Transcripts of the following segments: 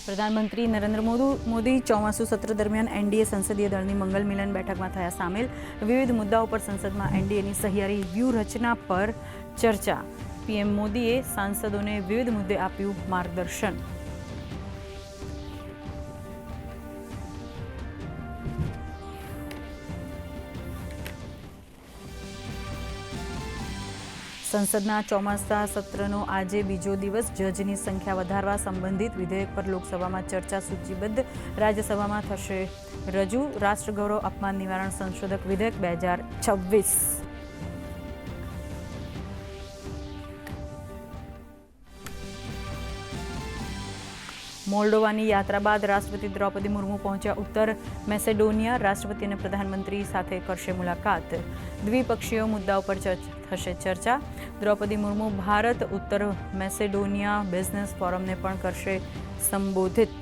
પ્રધાનમંત્રી નરેન્દ્ર મોદી ચોમાસુ સત્ર દરમિયાન એનડીએ સંસદીય દળની મંગલ મિલન બેઠકમાં થયા સામેલ. વિવિધ મુદ્દાઓ પર સંસદમાં એનડીએની સહિયારી વ્યૂહરચના પર ચર્ચા. પીએમ મોદીએ સાંસદોને વિવિધ મુદ્દે આપ્યું માર્ગદર્શન. સંસદના ચોમાસા સત્રનો આજે બીજો દિવસ. જજની સંખ્યા વધારવા સંબંધિત વિધેયક પર લોકસભામાં ચર્ચા સૂચિબદ્ધ. રાજ્યસભામાં થશે રજૂ રાષ્ટ્રગૌરવ અપમાન નિવારણ સંશોધક વિધેયક 2026. મોલ્ડોવાની યાત્રા બાદ રાષ્ટ્રપતિ દ્રૌપદી મુર્મુ પહોંચ્યા ઉત્તર મેસેડોનિયા. રાષ્ટ્રપતિ અને પ્રધાનમંત્રી સાથે કરશે મુલાકાત. દ્વિપક્ષીય મુદ્દાઓ પર થશે ચર્ચા. દ્રૌપદી મુર્મુ ભારત ઉત્તર મેસેડોનિયા બિઝનેસ ફોરમને પણ કરશે સંબોધિત.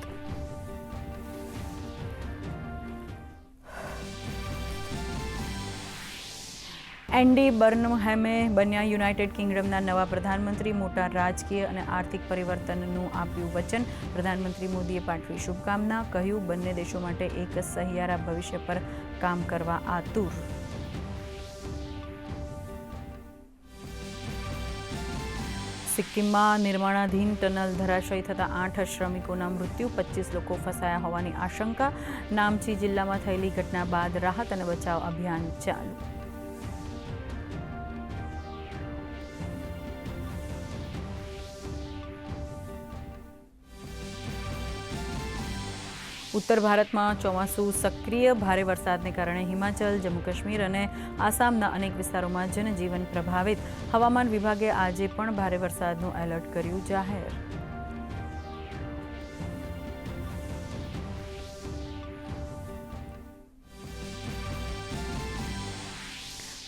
એન્ડી બર્નહેમે બન્યા યુનાઇટેડ કિંગડમના નવા પ્રધાનમંત્રી. મોટા રાજકીય અને આર્થિક પરિવર્તનનું આપ્યું વચન. પ્રધાનમંત્રી મોદીએ પાઠવી શુભકામના. કહ્યું, બંને દેશો માટે એક સહિયારા ભવિષ્ય પર કામ કરવા આતુર. સિક્કિમમાં નિર્માણાધીન ટનલ ધરાશયી થતાં 8 શ્રમિકોના મૃત્યુ. 25 લોકો ફસાયા હોવાની આશંકા. નામચી જિલ્લામાં થયેલી ઘટના બાદ રાહત અને બચાવ અભિયાન ચાલુ. ઉત્તર ભારતમાં ચોમાસું સક્રિય. ભારે વરસાદને કારણે હિમાચલ, જમ્મુ કાશ્મીર અને આસામના અનેક વિસ્તારોમાં જનજીવન પ્રભાવિત. હવામાન વિભાગે આજે પણ ભારે વરસાદનું એલર્ટ કર્યું જાહેર.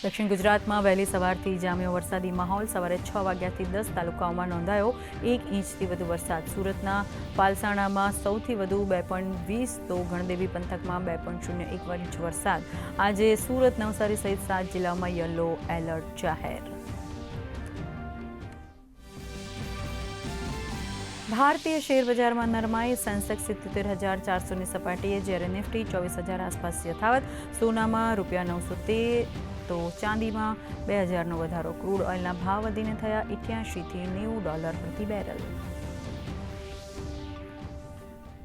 દક્ષિણ ગુજરાતમાં વહેલી સવારથી જામ્યો વરસાદી માહોલ. સવારે 6 વાગ્યાથી 10 તાલુકાઓમાં નોંધાયો 1 ઇંચથી વધુ વરસાદ. સુરતના પાલસાણામાં સૌથી વધુ 2.20 તો ગણદેવી પંથકમાં 2.01 ઇંચ વરસાદ. આજે સુરત, નવસારી સહિત 7 જિલ્લાઓમાં યલો એલર્ટ જાહેર. ભારતીય શેર બજારમાં નરમાઈ. સેન્સેક્સ 77,400ની સપાટીએ, જ્યારે નિફ્ટી 24,000 આસપાસ યથાવત. સોનામાં ₹913 તો ચાંદીમાં 2,000નો વધારો. ક્રૂડ ઓઇલના ભાવ વધીને થયા $88 થી $90 પ્રતિ બેરલ.